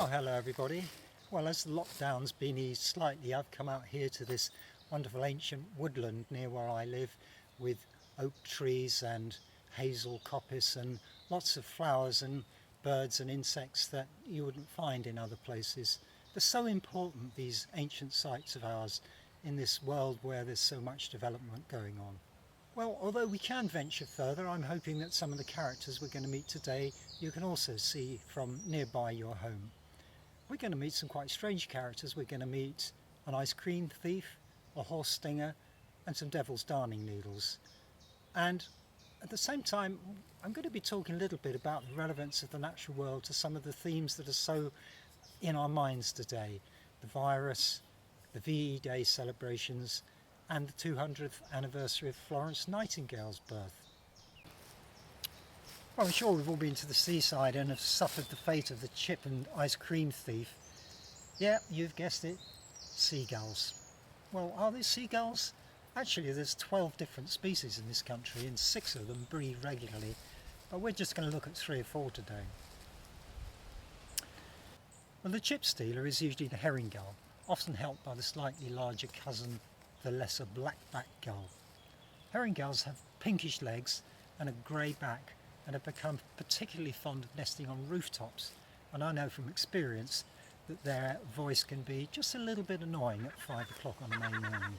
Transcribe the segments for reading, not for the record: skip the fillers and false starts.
Oh, hello everybody. Well, as the lockdown's been eased slightly, I've come out here to this wonderful ancient woodland near where I live with oak trees and hazel coppice and lots of flowers and birds and insects that you wouldn't find in other places. They're so important, these ancient sites of ours, in this world where there's so much development going on. Well, although we can venture further, I'm hoping that some of the characters we're going to meet today you can also see from nearby your home. We're going to meet some quite strange characters. We're going to meet an ice cream thief, a horse stinger and some devil's darning needles. And at the same time I'm going to be talking a little bit about the relevance of the natural world to some of the themes that are so in our minds today. The virus, the VE Day celebrations and the 200th anniversary of Florence Nightingale's birth. Well, I'm sure we've all been to the seaside and have suffered the fate of the chip and ice cream thief. Yeah, you've guessed it, seagulls. Well, are they seagulls? Actually, there's 12 different species in this country and 6 of them breed regularly, but we're just going to look at 3 or 4 today. Well, the chip stealer is usually the herring gull, often helped by the slightly larger cousin, the lesser black-backed gull. Herring gulls have pinkish legs and a grey back, and have become particularly fond of nesting on rooftops, and I know from experience that their voice can be just a little bit annoying at 5 o'clock on a May morning.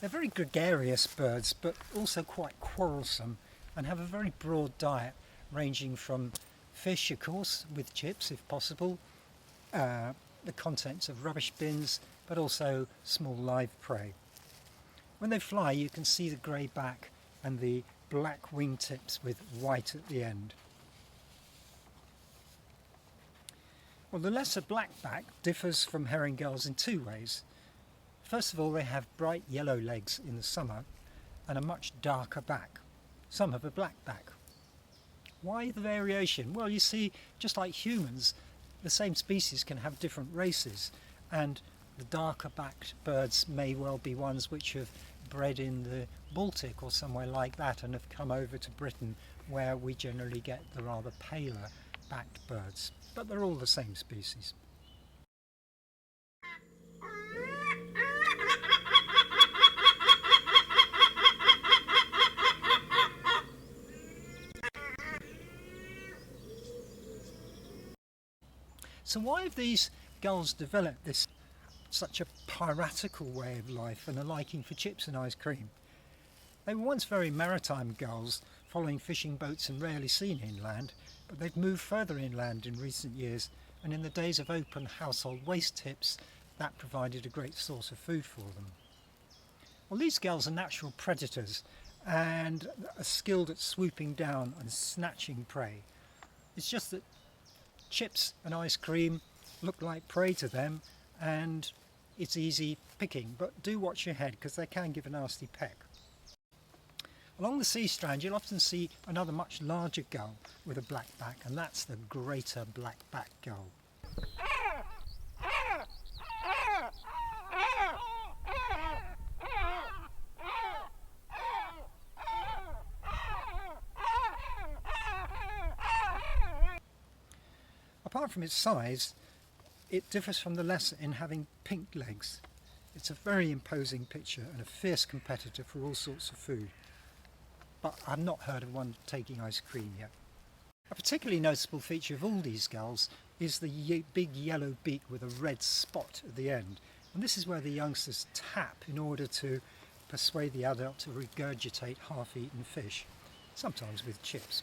They're very gregarious birds, but also quite quarrelsome, and have a very broad diet, ranging from fish, of course, with chips if possible, the contents of rubbish bins, but also small live prey. When they fly you can see the grey back and the black wingtips with white at the end. Well, the lesser blackback differs from herring gulls in 2 ways. First of all, they have bright yellow legs in the summer and a much darker back. Some have a black back. Why the variation? Well, you see, just like humans, the same species can have different races, and the darker backed birds may well be ones which have bred in the Baltic or somewhere like that and have come over to Britain, where we generally get the rather paler backed birds. But they're all the same species. So why have these gulls developed such a piratical way of life and a liking for chips and ice cream? They were once very maritime gulls, following fishing boats and rarely seen inland, but they've moved further inland in recent years, and in the days of open household waste tips that provided a great source of food for them. Well, these gulls are natural predators and are skilled at swooping down and snatching prey. It's just that chips and ice cream look like prey to them and it's easy picking, but do watch your head because they can give a nasty peck. Along the sea strand you'll often see another much larger gull with a black back, and that's the greater black-backed gull. Apart from its size, it differs from the lesser in having pink legs. It's a very imposing picture and a fierce competitor for all sorts of food. But I've not heard of one taking ice cream yet. A particularly noticeable feature of all these gulls is the big yellow beak with a red spot at the end. And this is where the youngsters tap in order to persuade the adult to regurgitate half-eaten fish, sometimes with chips.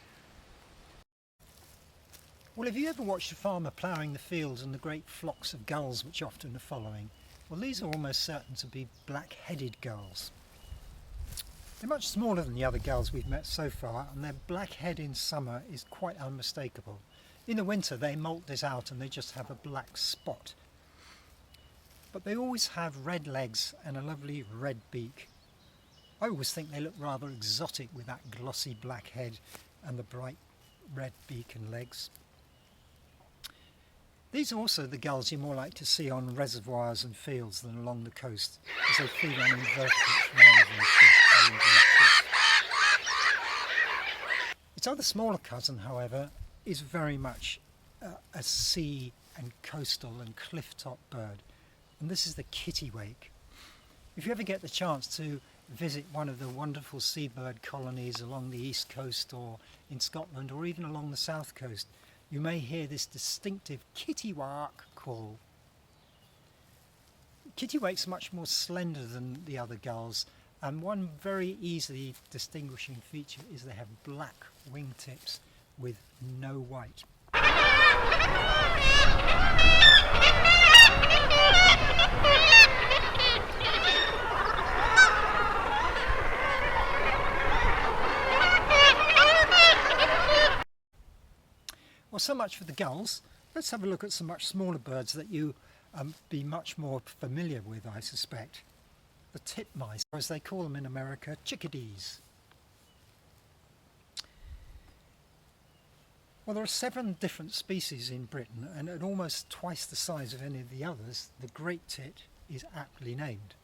Well, have you ever watched a farmer ploughing the fields and the great flocks of gulls which often are following? Well, these are almost certain to be black-headed gulls. They're much smaller than the other gulls we've met so far, and their black head in summer is quite unmistakable. In the winter they molt this out and they just have a black spot. But they always have red legs and a lovely red beak. I always think they look rather exotic with that glossy black head and the bright red beak and legs. These are also the gulls you're more likely to see on reservoirs and fields than along the coast, as they feed on invertebrates rather than fish. Its other smaller cousin, however, is very much a sea and coastal and cliff-top bird, and this is the Kittiwake. If you ever get the chance to visit one of the wonderful seabird colonies along the east coast or in Scotland or even along the south coast, you may hear this distinctive Kittiwake call. Kittiwake's much more slender than the other gulls, and one very easily distinguishing feature is they have black wingtips with no white. Well, so much for the gulls. Let's have a look at some much smaller birds that you be much more familiar with, I suspect. The titmice, or as they call them in America, chickadees. Well, there are 7 different species in Britain, and at almost twice the size of any of the others, the great tit is aptly named.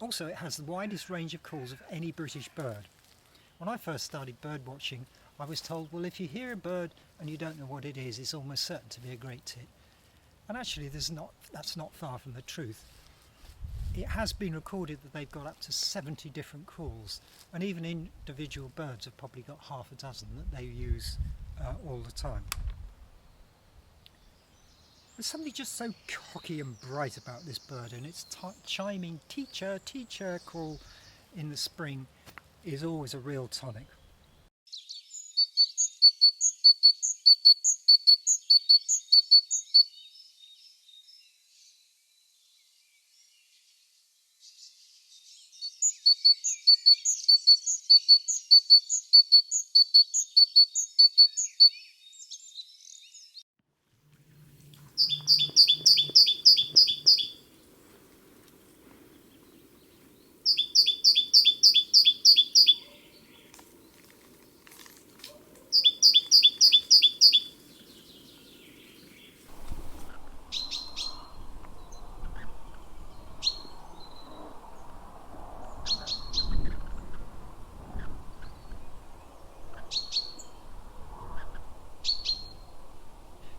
Also, it has the widest range of calls of any British bird. When I first started bird watching, I was told, well, if you hear a bird and you don't know what it is, it's almost certain to be a great tit. And actually, that's not far from the truth. It has been recorded that they've got up to 70 different calls, and even individual birds have probably got half a dozen that they use all the time. There's something just so cocky and bright about this bird, and its chiming teacher, teacher call in the spring is always a real tonic.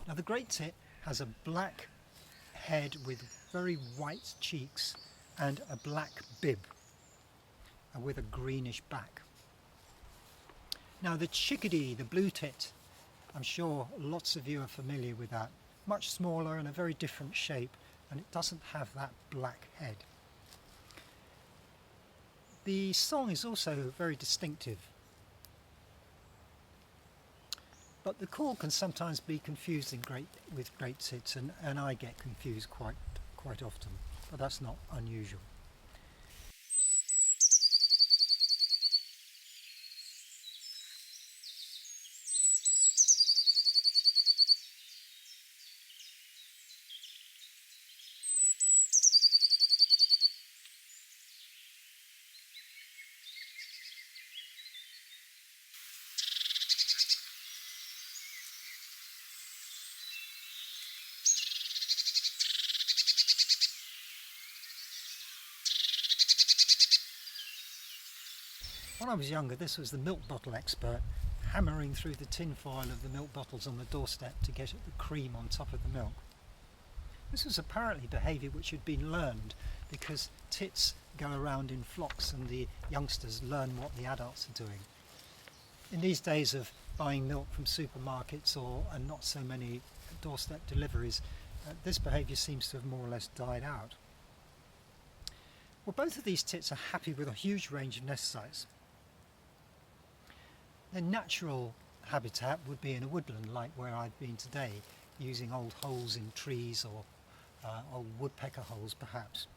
Now, the great tit has a black head with very white cheeks and a black bib with a greenish back. Now, the chickadee, the blue tit, I'm sure lots of you are familiar with that. Much smaller and a very different shape, and it doesn't have that black head. The song is also very distinctive, but the call can sometimes be confused with great tits, and I get confused quite often, but that's not unusual. When I was younger, this was the milk bottle expert hammering through the tin foil of the milk bottles on the doorstep to get at the cream on top of the milk. This was apparently behaviour which had been learned because tits go around in flocks and the youngsters learn what the adults are doing. In these days of buying milk from supermarkets and not so many doorstep deliveries, this behaviour seems to have more or less died out. Well, both of these tits are happy with a huge range of nest sites. Their natural habitat would be in a woodland like where I've been today, using old holes in trees or old woodpecker holes perhaps.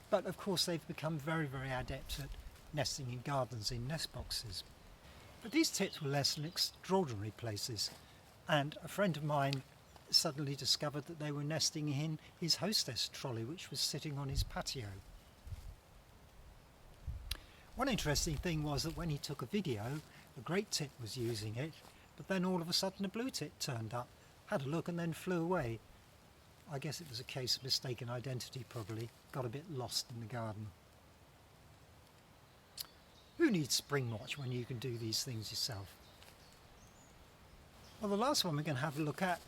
But of course they've become very, very adept at nesting in gardens in nest boxes. But these tits were less in extraordinary places, and a friend of mine suddenly discovered that they were nesting in his hostess trolley, which was sitting on his patio. One interesting thing was that when he took a video, the great tit was using it, but then all of a sudden a blue tit turned up had a look and then flew away. I guess it was a case of mistaken identity probably, got a bit lost in the garden. Who needs spring watch when you can do these things yourself? Well, the last one we're going to have a look at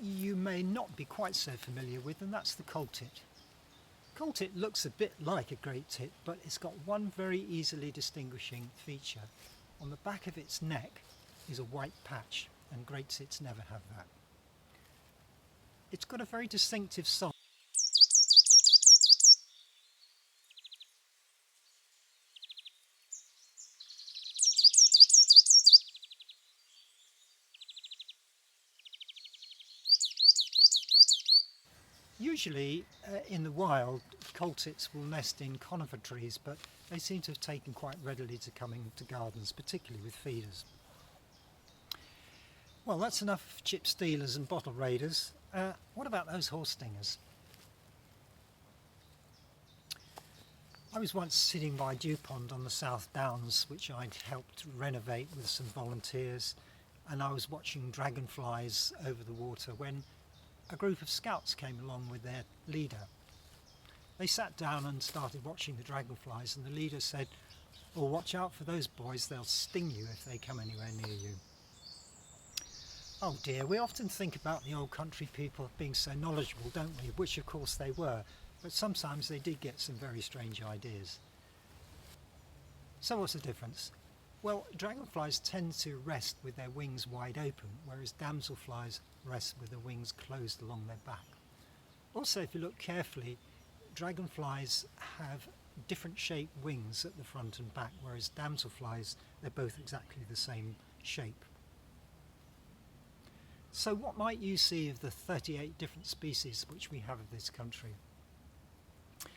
you may not be quite so familiar with, and that's the coal tit. Coal tit looks a bit like a great tit, but it's got one very easily distinguishing feature. On the back of its neck is a white patch, and great tits never have that. It's got a very distinctive song. Usually in the wild, coal tits will nest in conifer trees, but they seem to have taken quite readily to coming to gardens, particularly with feeders. Well, that's enough of chip stealers and bottle raiders. What about those horse stingers? I was once sitting by Dew Pond on the South Downs, which I'd helped renovate with some volunteers, and I was watching dragonflies over the water when a group of scouts came along with their leader. They sat down and started watching the dragonflies, and the leader said, "Oh, watch out for those boys, they'll sting you if they come anywhere near you." Oh dear, we often think about the old country people being so knowledgeable, don't we? Which of course they were, but sometimes they did get some very strange ideas. So what's the difference? Well, dragonflies tend to rest with their wings wide open, whereas damselflies rest with their wings closed along their back. Also, if you look carefully, dragonflies have different shaped wings at the front and back, whereas damselflies, they're both exactly the same shape. So what might you see of the 38 different species which we have of this country?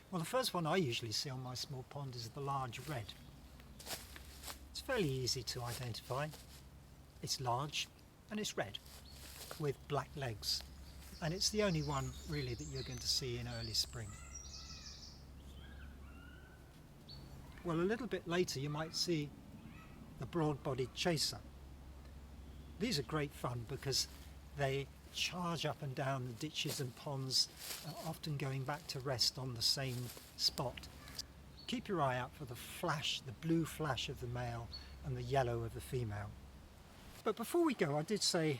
Well, the first one I usually see on my small pond is the large red. It's fairly easy to identify. It's large and it's red with black legs, and it's the only one really that you're going to see in early spring. Well, a little bit later you might see the broad-bodied chaser. These are great fun because they charge up and down the ditches and ponds, often going back to rest on the same spot. Keep your eye out for the flash, the blue flash of the male and the yellow of the female. But before we go, I did say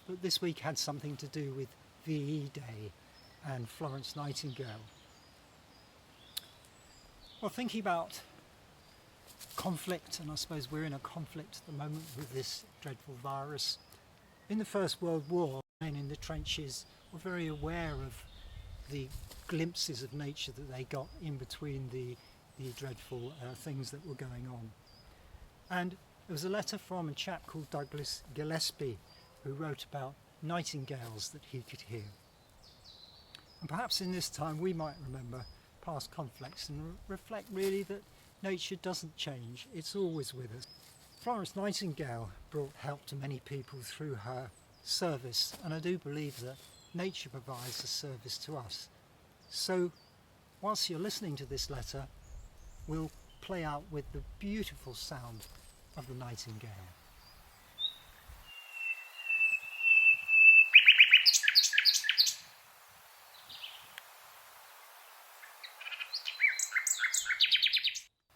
that this week had something to do with VE Day and Florence Nightingale. Well, thinking about conflict, and I suppose we're in a conflict at the moment with this dreadful virus. In the First World War, men in the trenches were very aware of the glimpses of nature that they got in between the dreadful things that were going on. And there was a letter from a chap called Douglas Gillespie who wrote about nightingales that he could hear. And perhaps in this time we might remember past conflicts and reflect really that nature doesn't change, it's always with us. Florence Nightingale brought help to many people through her service, and I do believe that nature provides a service to us. So whilst you're listening to this letter, we'll play out with the beautiful sound of the nightingale.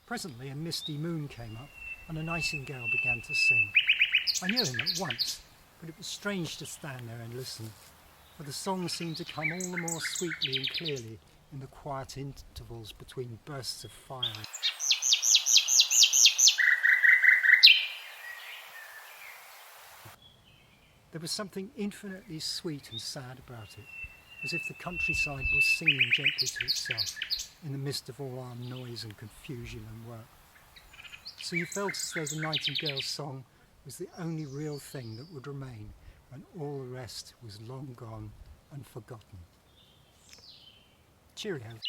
Presently a misty moon came up and a nightingale began to sing. I knew him at once, but it was strange to stand there and listen, for the song seemed to come all the more sweetly and clearly in the quiet intervals between bursts of fire. There was something infinitely sweet and sad about it, as if the countryside was singing gently to itself in the midst of all our noise and confusion and work. So you felt as though the nightingale's song was the only real thing that would remain when all the rest was long gone and forgotten. Cheerio.